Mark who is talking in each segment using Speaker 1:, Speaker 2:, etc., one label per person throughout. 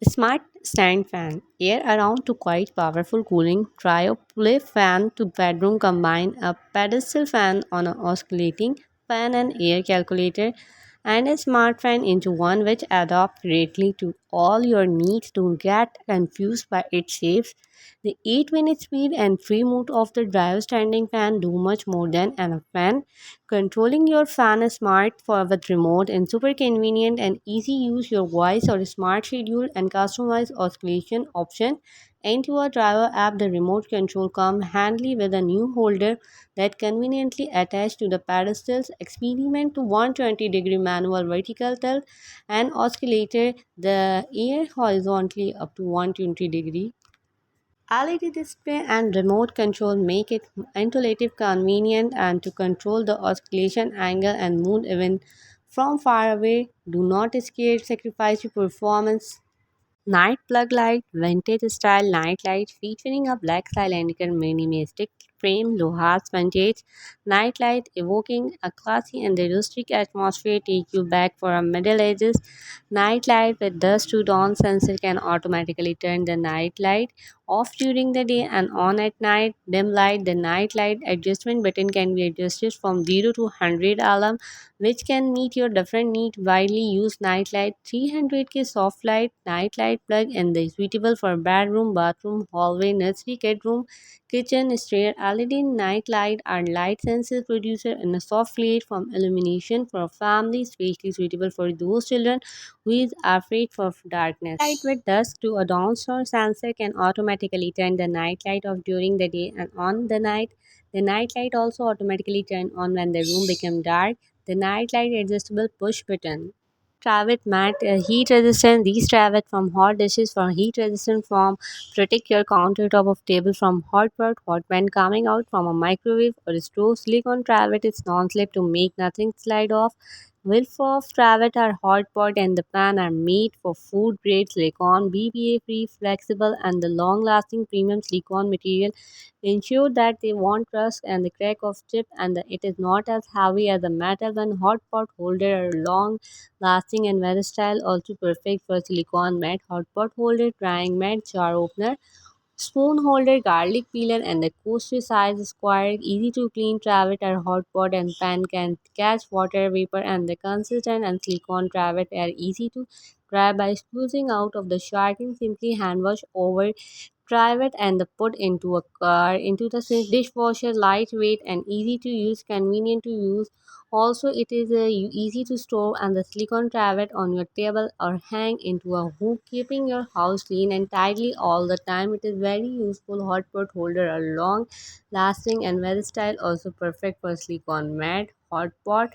Speaker 1: Smart stand fan. Air around to quite powerful cooling. Play fan to bedroom combine a pedestal fan on an oscillating fan and air calculator and a smart fan into one which adapt greatly to all your needs. Don't get confused by its shapes. The 8-minute speed and free mode of the drive standing fan do much more than a fan. Controlling your fan is smart for with remote and super convenient and easy use your voice or smart schedule and customize oscillation option into a driver app. The remote control come handy with a new holder that conveniently attached to the pedestals. Experiment to 120-degree manual vertical tilt and oscillator the air horizontally up to 120 degree. LED display and remote control make it intuitive, convenient, and to control the oscillation angle and mood even from far away. Do not scare sacrifice your performance. Night plug light, vintage style night light featuring a black cylinder minimalistic frame, Loha's vintage night light evoking a classy and rustic atmosphere. Take you back for a Middle Ages night light with dusk to dawn sensor can automatically turn the night light off during the day and on at night. Dim light, the night light adjustment button can be adjusted from 0 to 100 alarm which can meet your different needs. Widely used nightlight 300K soft light nightlight plug and the suitable for bedroom, bathroom, hallway, nursery, bedroom, kitchen, stair. LED nightlight are light sensor producer and a soft light from illumination for families, especially suitable for those children who is afraid of darkness. Light with dusk to a downstairs sensor can automatically turn the night light off during the day and on the night. The night light also automatically turn on when the room becomes dark. The nightlight adjustable push button. Travet mat heat resistant. These Travet from hot dishes for heat resistant form protect your countertop of table from hot pan coming out from a microwave or stove. Silicone Travet is non-slip to make nothing slide off. Wilf of Travet are hot pot and the pan are made for food grade silicone, BPA free, flexible, and the long lasting premium silicone material ensure that they won't rust and the crack of chip and it is not as heavy as a metal one. Hot pot holder are long lasting and versatile, also perfect for silicone mat, hot pot holder, drying mat, jar opener, spoon holder, garlic peeler, and the coaster size square, easy to clean trivet or hot pot and pan can catch water vapor and the consistent and silicone trivet are easy to dry by squeezing out of the sharding. Simply hand wash over private and the put into a car into the dishwasher. Lightweight and easy to use, convenient to use. Also it is easy to store and the silicone trivet on your table or hang into a hook keeping your house clean and tidy all the time. It is very useful. Hot pot holder are long lasting and versatile, also perfect for silicone mat, hot pot.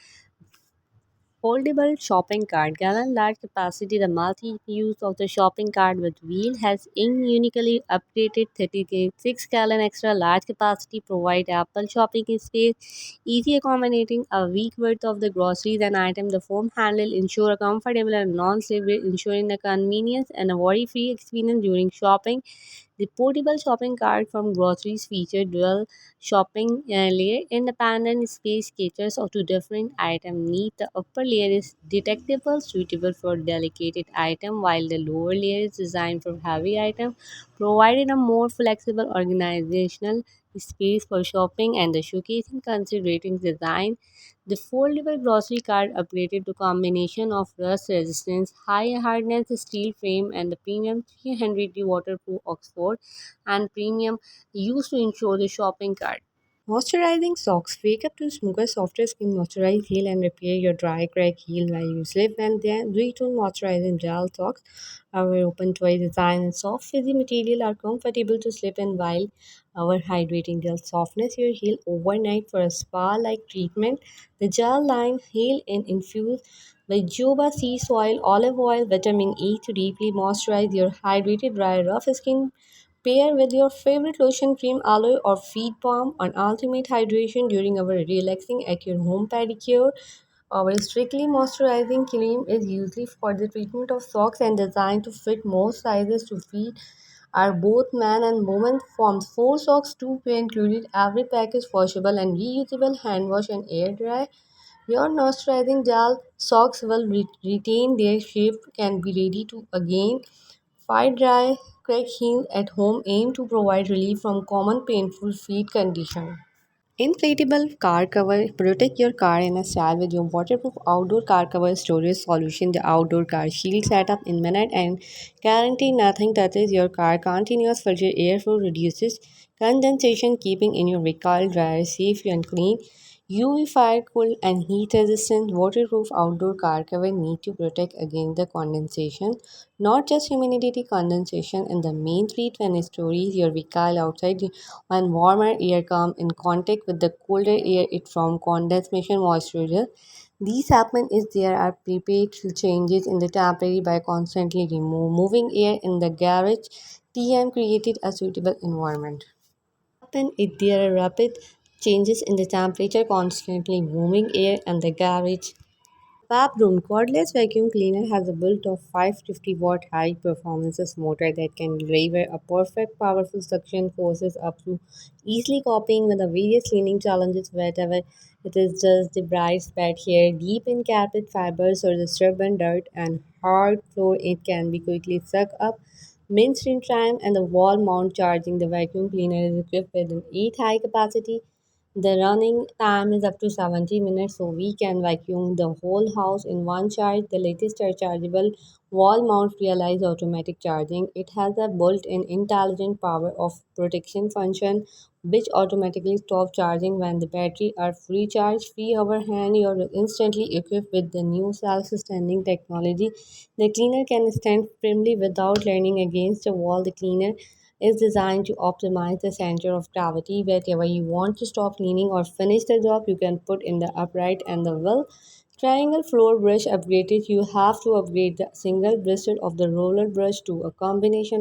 Speaker 1: Foldable shopping cart. Gallon large capacity. The multi-use of the shopping cart with wheel has uniquely updated 36-gallon extra large capacity. Provide ample shopping space. Easy accommodating a week worth of the groceries and item. The foam handle ensure a comfortable and non-slippery, ensuring the convenience and a worry-free experience during shopping. The portable shopping cart from groceries feature dual shopping layer. Independent space caters to different item needs. The upper layer is detectable, suitable for delicate item, while the lower layer is designed for heavy item, providing a more flexible organizational space for shopping and the showcasing considering design. The foldable grocery cart upgraded to combination of rust resistance, high hardness steel frame and the premium 300D waterproof Oxford and premium used to ensure the shopping cart. Moisturizing socks. Wake up to smoother, softer skin. Moisturize, heal, and repair your dry, crack, heel while you sleep. And then retune moisturizing gel socks. Our open toy design and soft, fuzzy material are comfortable to sleep in while our hydrating gel softness your heel overnight for a spa-like treatment. The gel line heal and infuse with jojoba sea soil, olive oil, vitamin E to deeply moisturize your hydrated, dry, rough skin. Pair with your favorite lotion, cream, aloe, or feet balm on ultimate hydration during our relaxing at your home pedicure. Our strictly moisturizing cream is usually for the treatment of socks and designed to fit most sizes to feet are both man and woman forms 4 socks, 2 pair included. Every pack is washable and reusable, hand wash and air dry. Your moisturizing gel socks will retain their shape, can be ready to again Fight Dry Quick Heal at home aim to provide relief from common painful feet condition. Inflatable car cover. Protect your car in a style with your waterproof outdoor car cover storage solution. The outdoor car shield setup in minute and guarantee nothing touches your car. Continuous filter airflow reduces condensation, keeping in your vehicle dry, safe and clean. UV fire cool and heat resistant waterproof outdoor car cover need to protect against the condensation, not just humidity condensation in the main suite when it stores your vehicle outside. When warmer air comes in contact with the colder air, it forms condensation moisture. These happen if there are prepaid changes in the temperature by constantly moving air in the garage. TM created a suitable environment. Happen if there are rapid changes in the temperature, constantly moving air in the garage. Fabroom cordless vacuum cleaner has a built-of 550-watt high-performance motor that can deliver a perfect powerful suction forces up to easily coping with the various cleaning challenges wherever it is just the bright spot here deep in carpet fibers or the stubborn dirt and hard floor it can be quickly sucked up mainstream time and the wall mount charging the vacuum cleaner is equipped with an 8 high capacity the running time is up to 70 minutes, so we can vacuum the whole house in one charge. The latest rechargeable wall mount realize automatic charging. It has a built-in intelligent power of protection function, which automatically stop charging when the battery are free charge. Free our hand, you're instantly equipped with the new self-sustaining technology. The cleaner can stand firmly without leaning against the wall. The cleaner is designed to optimize the center of gravity. Wherever you want to stop cleaning or finish the job, you can put in the upright and the well. Triangle floor brush upgraded. You have to upgrade the single bristle of the roller brush to a combination